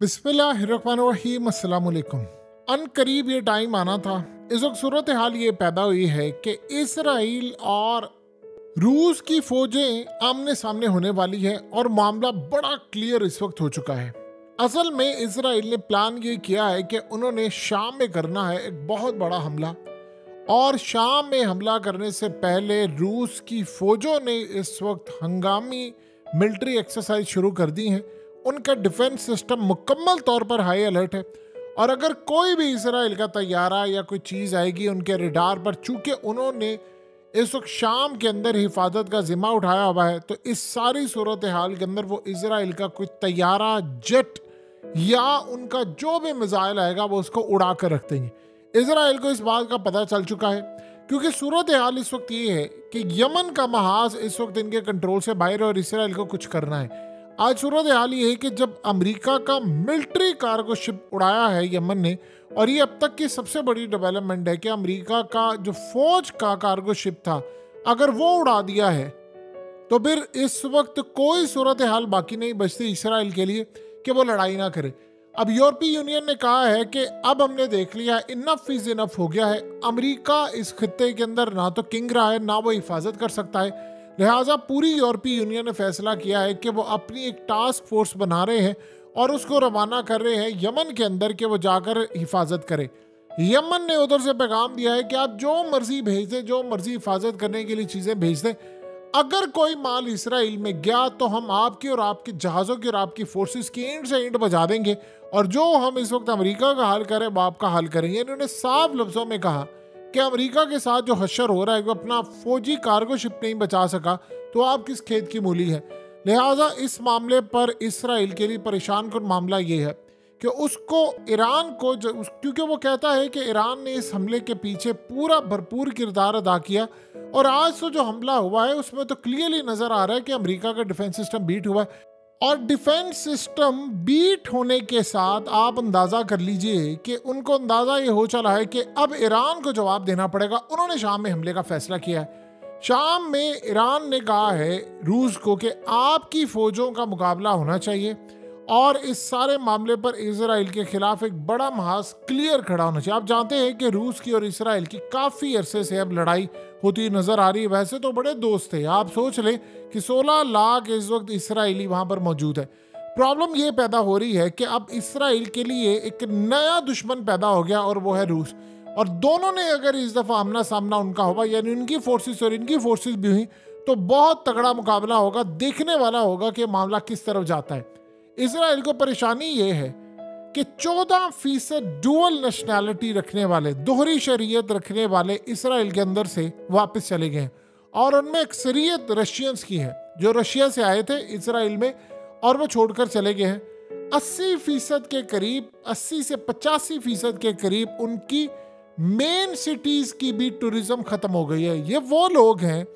बिस्मिल्लाहिर्रहमानिर्रहीम, अस्सलाम वालेकुम। अनकरीब ये टाइम आना था। इस वक्त सूरत हाल ये पैदा हुई है कि इसराइल और रूस की फौजें आमने सामने होने वाली है और मामला बड़ा क्लियर इस वक्त हो चुका है। असल में इसराइल ने प्लान ये किया है कि उन्होंने शाम में करना है एक बहुत बड़ा हमला, और शाम में हमला करने से पहले रूस की फौजों ने इस वक्त हंगामी मिलिट्री एक्सरसाइज शुरू कर दी हैं। उनका डिफेंस सिस्टम मुकम्मल तौर पर हाई अलर्ट है, और अगर कोई भी इसराइल का तैयारा या कोई चीज़ आएगी उनके रडार पर, चूंकि उन्होंने इस वक्त शाम के अंदर हिफाजत का जिम्मा उठाया हुआ है, तो इस सारी सूरत हाल के अंदर वो इसराइल का कोई तैयारा, जेट या उनका जो भी मिसाइल आएगा वो उसको उड़ा कर रख देंगे। इसराइल को इस बात का पता चल चुका है, क्योंकि सूरत हाल इस वक्त ये है कि यमन का महाज इस वक्त इनके कंट्रोल से बाहर है और इसराइल को कुछ करना है। आज सूरत हाल ये है कि जब अमेरिका का मिलिट्री कार्गो शिप उड़ाया है यमन ने, और ये अब तक की सबसे बड़ी डेवलपमेंट है कि अमेरिका का जो फौज का कार्गो शिप था, अगर वो उड़ा दिया है तो फिर इस वक्त कोई सूरत हाल बाकी नहीं बचती इसराइल के लिए कि वो लड़ाई ना करे। अब यूरोपीय यूनियन ने कहा है कि अब हमने देख लिया, इनफ इज इनफ हो गया है। अमेरिका इस खित्ते के अंदर ना तो किंग रहा है, ना वो हिफाजत कर सकता है। लिहाजा पूरी यूरोपीय यूनियन ने फैसला किया है कि वो अपनी एक टास्क फोर्स बना रहे हैं और उसको रवाना कर रहे हैं यमन के अंदर कि वो जाकर हिफाजत करे। यमन ने उधर से पैगाम दिया है कि आप जो मर्जी भेज दें, जो मर्जी हिफाजत करने के लिए चीज़ें भेज दें, अगर कोई माल इसराइल में गया तो हम आपकी और आपके जहाज़ों की और आपकी फोर्सेस की इंड से इंड बजा देंगे, और जो हम इस वक्त अमेरिका का हाल करें वो आपका हाल करेंगे। इन्होंने साफ लफ्ज़ों में कहा कि अमेरिका के साथ जो हशर हो रहा है, वो अपना फौजी कार्गो शिप नहीं बचा सका, तो आप किस खेत की मूली है। लिहाजा इस मामले पर इसराइल के लिए परेशान कुन मामला ये है कि उसको ईरान को, क्योंकि वो कहता है कि ईरान ने इस हमले के पीछे पूरा भरपूर किरदार अदा किया, और आज तो जो हमला हुआ है उसमें तो क्लियरली नज़र आ रहा है कि अमेरिका का डिफेंस सिस्टम बीट हुआ है। और डिफेंस सिस्टम बीट होने के साथ आप अंदाज़ा कर लीजिए कि उनको अंदाज़ा ये हो चला है कि अब ईरान को जवाब देना पड़ेगा। उन्होंने शाम में हमले का फैसला किया है। शाम में ईरान ने कहा है रूस को कि आपकी फ़ौजों का मुकाबला होना चाहिए, और इस सारे मामले पर इसराइल के खिलाफ एक बड़ा महाज क्लियर खड़ा होना चाहिए। आप जानते हैं कि रूस की और इसराइल की काफ़ी अरसे से अब लड़ाई होती नज़र आ रही है। वैसे तो बड़े दोस्त थे, आप सोच लें कि 16 लाख इस वक्त इसराइली वहाँ पर मौजूद है। प्रॉब्लम ये पैदा हो रही है कि अब इसराइल के लिए एक नया दुश्मन पैदा हो गया, और वो है रूस। और दोनों ने अगर इस दफ़ा आमना सामना उनका होगा, यानी उनकी फोर्सेस और इनकी फोर्सेस भी हुई, तो बहुत तगड़ा मुकाबला होगा। देखने वाला होगा कि मामला किस तरफ जाता है। इसराइल को परेशानी ये है कि 14% डुअल नेशनैलिटी रखने वाले, दोहरी शरीयत रखने वाले इसराइल के अंदर से वापस चले गए हैं, और उनमें अक्सरियत रशियंस की है जो रशिया से आए थे इसराइल में, और वो छोड़कर चले गए हैं। 80% के करीब, 80 से 85% के करीब उनकी मेन सिटीज़ की भी टूरिज्म ख़त्म हो गई है। ये वो लोग हैं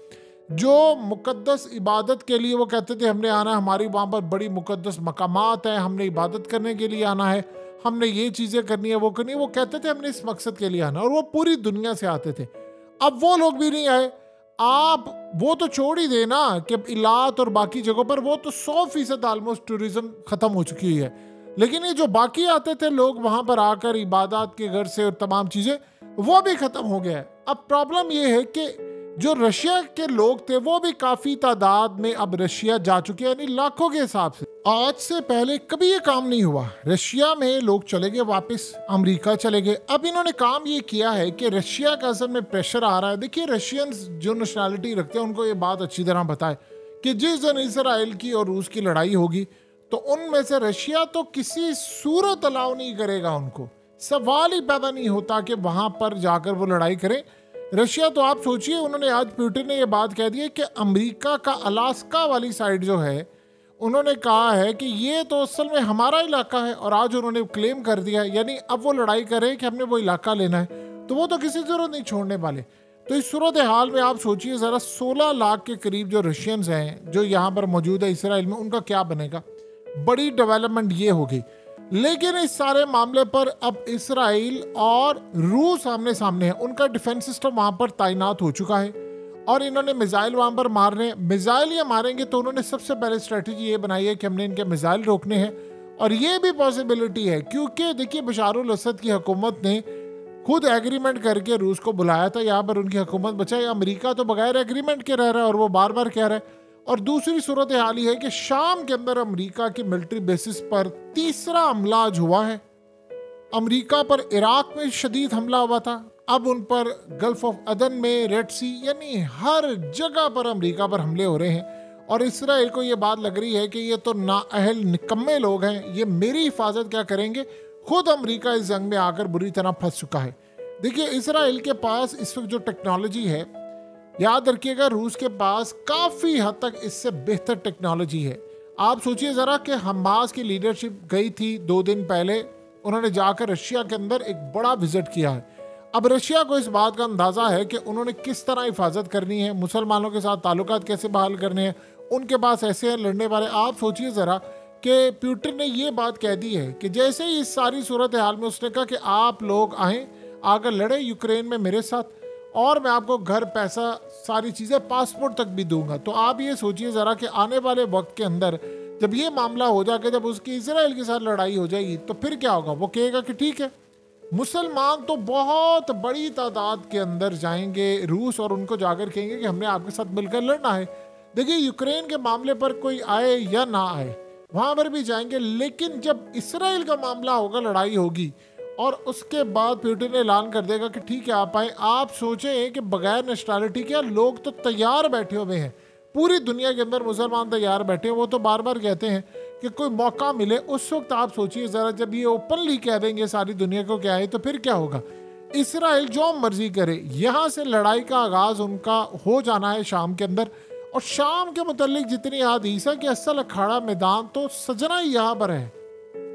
जो मुकद्दस इबादत के लिए वो कहते थे हमने आना है, हमारी वहाँ पर बड़ी मुकद्दस मकामात हैं, हमने इबादत करने के लिए आना है, हमने ये चीज़ें करनी है, वो करनी है। वो कहते थे हमने इस मकसद के लिए आना, और वो पूरी दुनिया से आते थे। अब वो लोग भी नहीं आए। आप वो तो छोड़ ही देना कि इलात और बाकी जगहों पर वो तो 100% ऑलमोस्ट टूरिज्म ख़त्म हो चुकी हुई है, लेकिन ये जो बाकी आते थे लोग वहाँ पर आकर इबादत के घर से और तमाम चीज़ें, वो भी ख़त्म हो गया है। अब प्रॉब्लम ये है कि जो रशिया के लोग थे वो भी काफ़ी तादाद में अब रशिया जा चुके हैं, यानी लाखों के हिसाब से। आज से पहले कभी ये काम नहीं हुआ। रशिया में लोग चले गए वापस, अमेरिका चले गए। अब इन्होंने काम ये किया है कि रशिया का असल में प्रेशर आ रहा है। देखिए, रशियंस जो नेशनैलिटी रखते हैं उनको ये बात अच्छी तरह बताए कि जिस दिन इसराइल की और रूस की लड़ाई होगी तो उनमें से रशिया तो किसी सूरत अलाउ नहीं करेगा। उनको सवाल ही पैदा नहीं होता कि वहाँ पर जाकर वो लड़ाई करें। रशिया तो आप सोचिए, उन्होंने आज पुतिन ने ये बात कह दी है कि अमेरिका का अलास्का वाली साइड जो है, उन्होंने कहा है कि ये तो असल में हमारा इलाका है, और आज उन्होंने क्लेम कर दिया है। यानी अब वो लड़ाई करें कि हमने वो इलाका लेना है, तो वो तो किसी ज़रूरत नहीं छोड़ने वाले। तो इस सूरत हाल में आप सोचिए ज़रा, 16 लाख के करीब जो रशियंस हैं जो यहाँ पर मौजूद है इसराइल में, उनका क्या बनेगा। बड़ी डेवलपमेंट ये होगी। लेकिन इस सारे मामले पर अब इसराइल और रूस आमने सामने है। उनका डिफेंस सिस्टम वहाँ पर तैनात हो चुका है, और इन्होंने मिसाइल वहाँ पर मार रहे हैं। मिसाइल ये मारेंगे तो उन्होंने सबसे पहले स्ट्रेटजी ये बनाई है कि हमने इनके मिसाइल रोकने हैं, और ये भी पॉसिबिलिटी है क्योंकि देखिए बशारुल असद की हुकूमत ने खुद एग्रीमेंट करके रूस को बुलाया था यहाँ पर उनकी हुकूमत बचाई। अमेरिका तो बगैर एग्रीमेंट के रह रहा है और वो बार बार कह रहा है। और दूसरी सूरत हाल ये है कि शाम के अंदर अमेरिका की मिलिट्री बेसिस पर तीसरा हमला आज हुआ है। अमेरिका पर इराक में शदीद हमला हुआ था, अब उन पर गल्फ ऑफ अदन में, रेड सी, यानी हर जगह पर अमेरिका पर हमले हो रहे हैं। और इसराइल को ये बात लग रही है कि ये तो नाअहल निकम्मे लोग हैं, ये मेरी हिफाजत क्या करेंगे। खुद अमेरिका इस जंग में आकर बुरी तरह फंस चुका है। देखिए इसराइल के पास इस वक्त जो टेक्नोलॉजी है, याद रखिएगा रूस के पास काफ़ी हद तक इससे बेहतर टेक्नोलॉजी है। आप सोचिए ज़रा कि हमास की लीडरशिप गई थी 2 दिन पहले, उन्होंने जाकर रशिया के अंदर एक बड़ा विजिट किया है। अब रशिया को इस बात का अंदाज़ा है कि उन्होंने किस तरह हिफाजत करनी है, मुसलमानों के साथ ताल्लुकात कैसे बहाल करने हैं, उनके पास ऐसे हैं लड़ने वाले। आप सोचिए ज़रा कि पुतिन ने ये बात कह दी है कि जैसे ही इस सारी सूरत हाल में उसने कहा कि आप लोग आएँ, आकर लड़े यूक्रेन में मेरे साथ, और मैं आपको घर, पैसा, सारी चीज़ें, पासपोर्ट तक भी दूंगा। तो आप ये सोचिए ज़रा कि आने वाले वक्त के अंदर जब ये मामला हो जाएगा, जब उसकी इजराइल के साथ लड़ाई हो जाएगी, तो फिर क्या होगा। वो कहेगा कि ठीक है, मुसलमान तो बहुत बड़ी तादाद के अंदर जाएंगे रूस और उनको जाकर कहेंगे कि हमने आपके साथ मिलकर लड़ना है। देखिए यूक्रेन के मामले पर कोई आए या ना आए, वहाँ पर भी जाएंगे। लेकिन जब इसराइल का मामला होगा, लड़ाई होगी, और उसके बाद पुतिन ऐलान कर देगा कि ठीक है आप आए। आप सोचें कि बगैर नेशनलिटी के लोग तो तैयार बैठे हुए हैं, पूरी दुनिया के अंदर मुसलमान तैयार बैठे हैं। वो तो बार बार कहते हैं कि कोई मौका मिले। उस वक्त आप सोचिए ज़रा, जब ये ओपनली कह देंगे सारी दुनिया को क्या है, तो फिर क्या होगा। इसराइल जो मर्जी करे, यहाँ से लड़ाई का आगाज़ उनका हो जाना है शाम के अंदर। और शाम के मुतालिक जितनी हदीस है कि असल अखाड़ा मैदान तो सजना ही यहाँ पर है।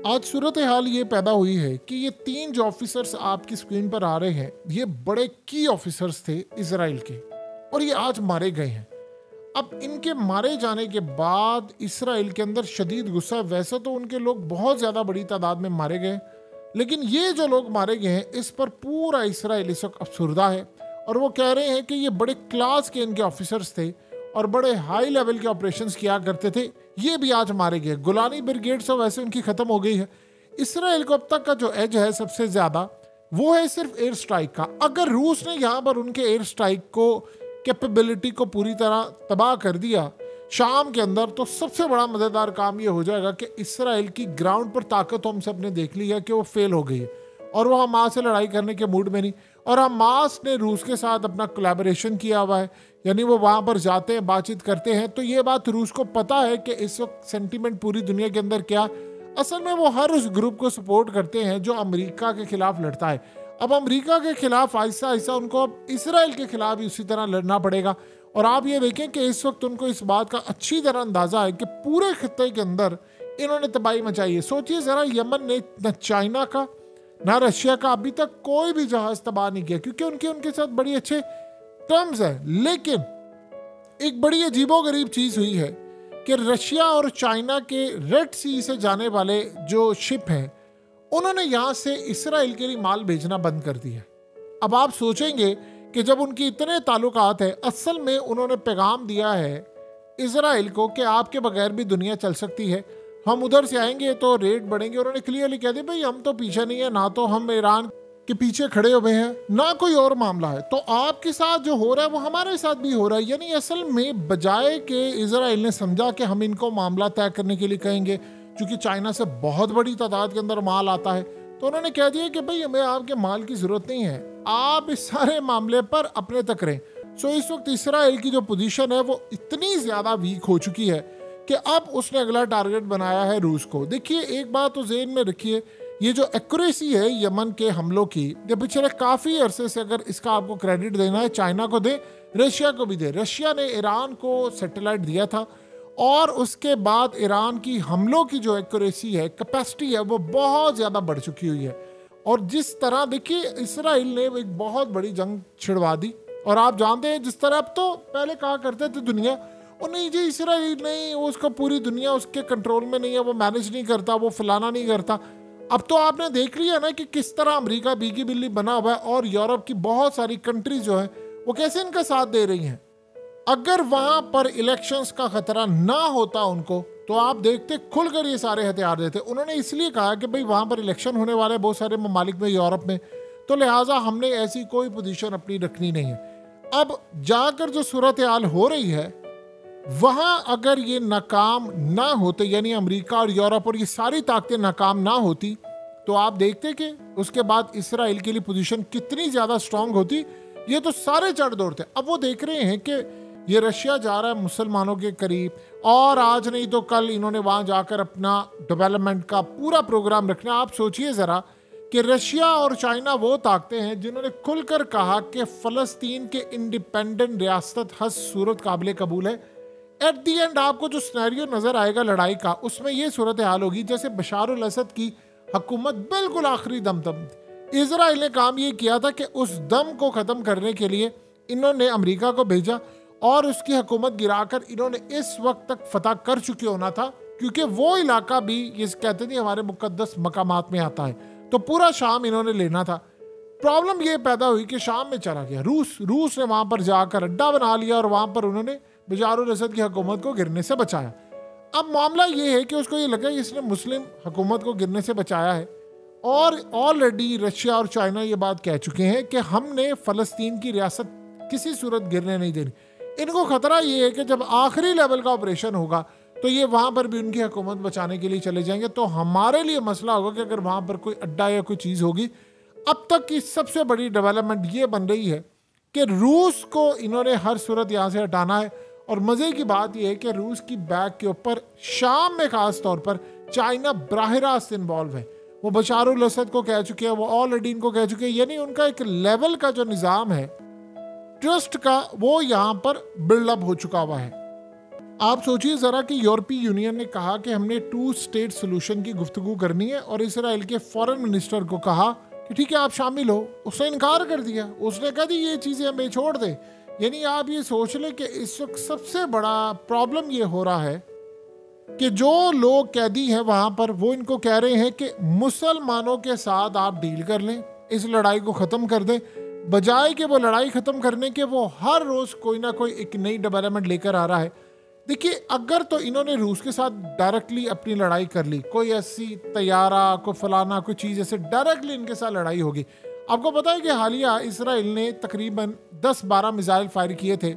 आज सूरत हाल ये पैदा हुई है कि ये 3 जो ऑफिसर्स आपकी स्क्रीन पर आ रहे हैं, ये बड़े की ऑफिसर्स थे इसराइल के, और ये आज मारे गए हैं। अब इनके मारे जाने के बाद इसराइल के अंदर शदीद गुस्सा। वैसे तो उनके लोग बहुत ज़्यादा बड़ी तादाद में मारे गए, लेकिन ये जो लोग मारे गए हैं इस पर पूरा इसराइल इस वक्त अफसुर्दा है। और वो कह रहे हैं कि ये बड़े क्लास के इनके ऑफिसर्स थे और बड़े हाई लेवल के ऑपरेशंस किया करते थे, ये भी आज मारे गए। गुलानी ब्रिगेड से वैसे उनकी ख़त्म हो गई है। इसराइल को अब तक का जो एज है सबसे ज़्यादा, वो है सिर्फ एयर स्ट्राइक का। अगर रूस ने यहाँ पर उनके एयर स्ट्राइक को, कैपेबिलिटी को पूरी तरह तबाह कर दिया शाम के अंदर, तो सबसे बड़ा मज़ेदार काम ये हो जाएगा कि इसराइल की ग्राउंड पर ताकत हम सब ने देख ली है कि वो फेल हो गई है और वो हमास से लड़ाई करने के मूड में नहीं। और हमास ने रूस के साथ अपना कोलैबोरेशन किया हुआ है, यानी वो वहाँ पर जाते हैं, बातचीत करते हैं। तो ये बात रूस को पता है कि इस वक्त सेंटीमेंट पूरी दुनिया के अंदर क्या। असल में वो हर उस ग्रुप को सपोर्ट करते हैं जो अमेरिका के खिलाफ लड़ता है। अब अमेरिका के खिलाफ आहिस्ता आहिस्ता उनको अब इसराइल के खिलाफ भी उसी तरह लड़ना पड़ेगा। और आप ये देखें कि इस वक्त उनको इस बात का अच्छी तरह अंदाज़ा है कि पूरे खित्ते के अंदर इन्होंने तबाही मचाई है। सोचिए ज़रा, यमन ने न चाइना का ना रशिया का अभी तक कोई भी जहाज़ तबाह नहीं किया, क्योंकि उनके साथ बड़ी अच्छे टर्म्स है। लेकिन एक बड़ी अजीबोगरीब चीज़ हुई है कि रशिया और चाइना के रेड सी से जाने वाले जो शिप हैं, उन्होंने यहाँ से इसराइल के लिए माल भेजना बंद कर दिया। अब आप सोचेंगे कि जब उनकी इतने ताल्लुकात है, असल में उन्होंने पैगाम दिया है इसराइल को कि आपके बगैर भी दुनिया चल सकती है, हम उधर से आएंगे तो रेट बढ़ेंगे। उन्होंने क्लियरली कह दिया भाई हम तो पीछे नहीं है, ना तो हम ईरान के पीछे खड़े हुए हैं, ना कोई और मामला है। तो आपके साथ जो हो रहा है वो हमारे साथ भी हो रहा है। यानी असल में बजाय के इसराइल ने समझा कि हम इनको मामला तय करने के लिए कहेंगे, क्योंकि चाइना से बहुत बड़ी तादाद के अंदर माल आता है, तो उन्होंने कह दिया कि भाई हमें आपके माल की ज़रूरत नहीं है, आप इस सारे मामले पर अपने तक रहें। सो इस वक्त इसराइल की जो पोजीशन है वो इतनी ज़्यादा वीक हो चुकी है कि अब उसने अगला टारगेट बनाया है रूस को। देखिए एक बात तो ज़हन में रखिए, ये जो एक्यूरेसी है यमन के हमलों की, जब पिछले काफ़ी अरसे से, अगर इसका आपको क्रेडिट देना है, चाइना को दे, रशिया को भी दे। रशिया ने ईरान को सैटेलाइट दिया था और उसके बाद ईरान की हमलों की जो एक्यूरेसी है, कैपेसिटी है, वो बहुत ज़्यादा बढ़ चुकी हुई है। और जिस तरह देखिए इसराइल ने एक बहुत बड़ी जंग छिड़वा दी। और आप जानते हैं जिस तरह, अब तो पहले कहा करते थे दुनिया, और नहीं जी इसराइल नहीं, वो उसका पूरी दुनिया उसके कंट्रोल में नहीं है, वो मैनेज नहीं करता, वो फलाना नहीं करता। अब तो आपने देख लिया ना कि किस तरह अमेरिका बीगी बिल्ली बना हुआ है और यूरोप की बहुत सारी कंट्रीज जो है वो कैसे इनका साथ दे रही हैं। अगर वहां पर इलेक्शंस का खतरा ना होता उनको, तो आप देखते खुलकर ये सारे हथियार देते। उन्होंने इसलिए कहा कि भाई वहाँ पर इलेक्शन होने वाले बहुत सारे ममालिक में, यूरोप में, तो लिहाजा हमने ऐसी कोई पोजीशन अपनी रखनी नहीं है। अब जाकर जो सूरत हाल हो रही है वहाँ अगर ये नाकाम ना होते, यानी अमेरिका और यूरोप और ये सारी ताकतें नाकाम ना होती, तो आप देखते कि उसके बाद इसराइल के लिए पोजीशन कितनी ज़्यादा स्ट्रांग होती। ये तो सारे चढ़ दौड़ते। अब वो देख रहे हैं कि ये रशिया जा रहा है मुसलमानों के करीब, और आज नहीं तो कल इन्होंने वहाँ जाकर अपना डेवलपमेंट का पूरा प्रोग्राम रखना। आप सोचिए ज़रा कि रशिया और चाइना वो ताकतें हैं जिन्होंने खुलकर कहा कि फ़लस्तीन के इंडिपेंडेंट रियासत हस सूरत काबिल कबूल है। एट दी एंड आपको जो सिनेरियो नज़र आएगा लड़ाई का, उसमें ये सूरत हाल होगी जैसे बशार अल असद की हुकूमत बिल्कुल आखिरी दम तक। इजराइल ने काम ये किया था कि उस दम को ख़त्म करने के लिए इन्होंने अमेरिका को भेजा और उसकी हुकूमत गिराकर इन्होंने इस वक्त तक फतह कर चुके होना था, क्योंकि वो इलाका भी ये कहते थे हमारे मुकद्दस मकामात में आता है, तो पूरा शाम इन्होंने लेना था। प्रॉब्लम ये पैदा हुई कि शाम में चला गया रूस ने वहाँ पर जाकर अड्डा बना लिया और वहाँ पर उन्होंने बशार अल असद की हुकूमत को गिरने से बचाया। अब मामला ये है कि उसको ये लगा इसने मुस्लिम हुकूमत को गिरने से बचाया है, और ऑलरेडी रशिया और चाइना ये बात कह चुके हैं कि हमने फ़लस्तीन की रियासत किसी सूरत गिरने नहीं देनी। इनको खतरा ये है कि जब आखिरी लेवल का ऑपरेशन होगा तो ये वहाँ पर भी उनकी हुकूमत बचाने के लिए चले जाएंगे, तो हमारे लिए मसला होगा कि अगर वहाँ पर कोई अड्डा या कोई चीज़ होगी। अब तक की सबसे बड़ी डेवलपमेंट ये बन रही है कि रूस को इन्होंने हर सूरत यहाँ से हटाना है, और मज़े की बात यह है कि रूस की बैक के ऊपर शाम में ख़ास तौर पर चाइना बराह रास्त इन्वॉल्व है। वो बशार अल असद को कह चुके हैं, वो ऑलरेडी इनको कह चुके हैं, यानी उनका एक लेवल का जो निज़ाम है ट्रस्ट का वो यहाँ पर बिल्डअप हो चुका हुआ है। आप सोचिए ज़रा कि यूरोपीय यूनियन ने कहा कि हमने 2 स्टेट सोल्यूशन की गुफ्तगू करनी है, और इसराइल के फॉरेन मिनिस्टर को कहा कि ठीक है आप शामिल हो। उसने इनकार कर दिया, उसने कहा जी ये चीज़ें हमें छोड़ दे। यानी आप ये सोच लें कि इस वक्त सबसे बड़ा प्रॉब्लम ये हो रहा है कि जो लोग कैदी हैं वहाँ पर, वो इनको कह रहे हैं कि मुसलमानों के साथ आप डील कर लें, इस लड़ाई को ख़त्म कर दें, बजाय कि वो लड़ाई ख़त्म करने के वो हर रोज़ कोई ना कोई एक नई डेवलपमेंट लेकर आ रहा है। देखिए अगर तो इन्होंने रूस के साथ डायरेक्टली अपनी लड़ाई कर ली, कोई ऐसी तैयारा कोई फलाना कोई चीज़ ऐसे डायरेक्टली इनके साथ लड़ाई होगी। आपको पता है कि हालिया इसराइल ने तकरीबन 10-12 मिसाइल फायर किए थे,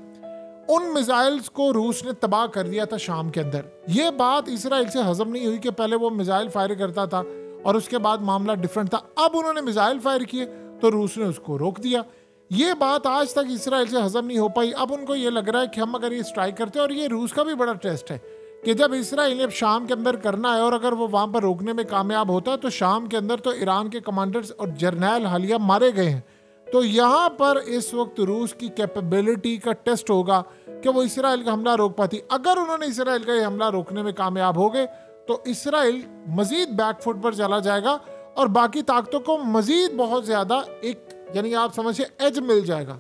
उन मिसाइल्स को रूस ने तबाह कर दिया था शाम के अंदर। ये बात इसराइल से हजम नहीं हुई कि पहले वो मिसाइल फायर करता था और उसके बाद मामला डिफरेंट था। अब उन्होंने मिसाइल फायर किए तो रूस ने उसको रोक दिया। ये बात आज तक इसराइल से हजम नहीं हो पाई। अब उनको ये लग रहा है कि हम अगर ये स्ट्राइक करते हैं, और ये रूस का भी बड़ा टेस्ट है कि जब इसराइल ने शाम के अंदर करना है और अगर वो वहाँ पर रोकने में कामयाब होता है तो शाम के अंदर तो ईरान के कमांडर्स और जर्नैल हालिया मारे गए हैं। तो यहाँ पर इस वक्त रूस की कैपेबिलिटी का टेस्ट होगा कि वो इसराइल का हमला रोक पाती। अगर उन्होंने इसराइल का ये हमला रोकने में कामयाब हो गए तो इसराइल मजीद बैकफुट पर चला जाएगा और बाकी ताकतों को मजीद बहुत ज़्यादा एक यानी आप समझिए एज मिल जाएगा।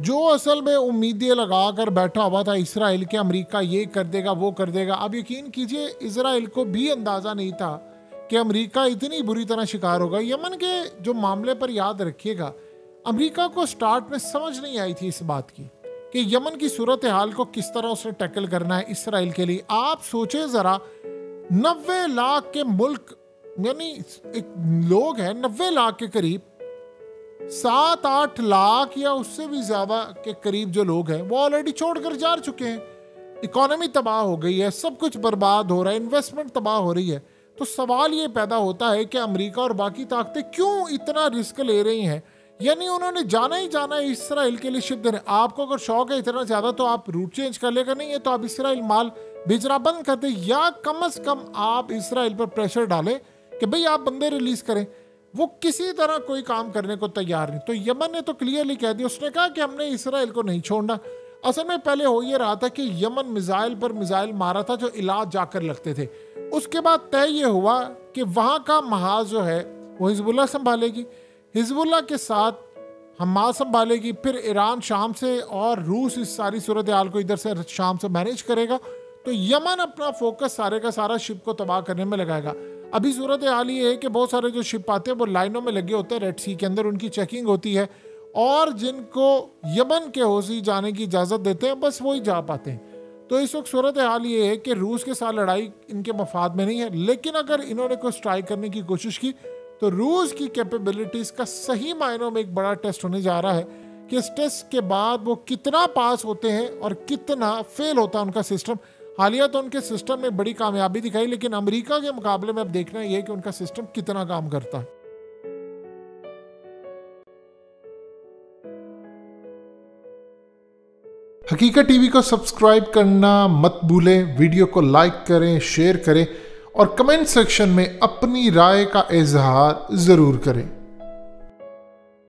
जो असल में उम्मीदें लगा कर बैठा हुआ था इसराइल के अमेरिका ये कर देगा वो कर देगा, अब यकीन कीजिए इसराइल को भी अंदाज़ा नहीं था कि अमेरिका इतनी बुरी तरह शिकार होगा। यमन के जो मामले पर याद रखिएगा, अमेरिका को स्टार्ट में समझ नहीं आई थी इस बात की कि यमन की सूरत हाल को किस तरह उसने टैकल करना है इसराइल के लिए। आप सोचे ज़रा 90 लाख के मुल्क यानी एक लोग हैं 90 लाख के करीब, 7-8 लाख या उससे भी ज़्यादा के करीब जो लोग हैं वो ऑलरेडी छोड़कर जा चुके हैं। इकोनॉमी तबाह हो गई है, सब कुछ बर्बाद हो रहा है, इन्वेस्टमेंट तबाह हो रही है। तो सवाल ये पैदा होता है कि अमेरिका और बाकी ताकतें क्यों इतना रिस्क ले रही हैं। यानी उन्होंने जाना ही जाना है इसराइल के लिए शिप देने। आपको अगर शौक है इतना ज़्यादा तो आप रूट चेंज कर लेगा, नहीं है तो आप इसराइल माल भेजना बंद कर दें, या कम से कम आप इसराइल पर प्रेशर डालें कि भाई आप बंदे रिलीज करें। वो किसी तरह कोई काम करने को तैयार नहीं। तो यमन ने तो क्लियरली कह दिया, उसने कहा कि हमने इसराइल को नहीं छोड़ना। असल में पहले हो ये रहा था कि यमन मिसाइल पर मिसाइल मारा था जो इलाज जाकर लगते थे। उसके बाद तय ये हुआ कि वहाँ का महाज जो है वो हिजबुल्लाह संभालेगी, हिजबुल्लाह के साथ हमास संभालेगी, फिर ईरान शाम से और रूस इस सारी सूरत हाल को इधर से शाम से मैनेज करेगा। तो यमन अपना फोकस सारे का सारा शिप को तबाह करने में लगाएगा। अभी सूरत हाल ये है कि बहुत सारे जो शिप आते हैं वो लाइनों में लगे होते हैं रेड सी के अंदर, उनकी चेकिंग होती है और जिनको यमन के हौसी जाने की इजाज़त देते हैं बस वही जा पाते हैं। तो इस वक्त सूरत हाल ये है कि रूस के साथ लड़ाई इनके मफाद में नहीं है, लेकिन अगर इन्होंने कोई स्ट्राइक करने की कोशिश की तो रूस की कैपेबिलिटीज का सही मायनों में एक बड़ा टेस्ट होने जा रहा है कि इस टेस्ट के बाद वो कितना पास होते हैं और कितना फेल होता है उनका सिस्टम। हालिया तो उनके सिस्टम में बड़ी कामयाबी दिखाई, लेकिन अमेरिका के मुकाबले में अब देखना यह है कि उनका सिस्टम कितना काम करता है। हकीकत टीवी को सब्सक्राइब करना मत भूलें, वीडियो को लाइक करें, शेयर करें और कमेंट सेक्शन में अपनी राय का इजहार ज़रूर करें।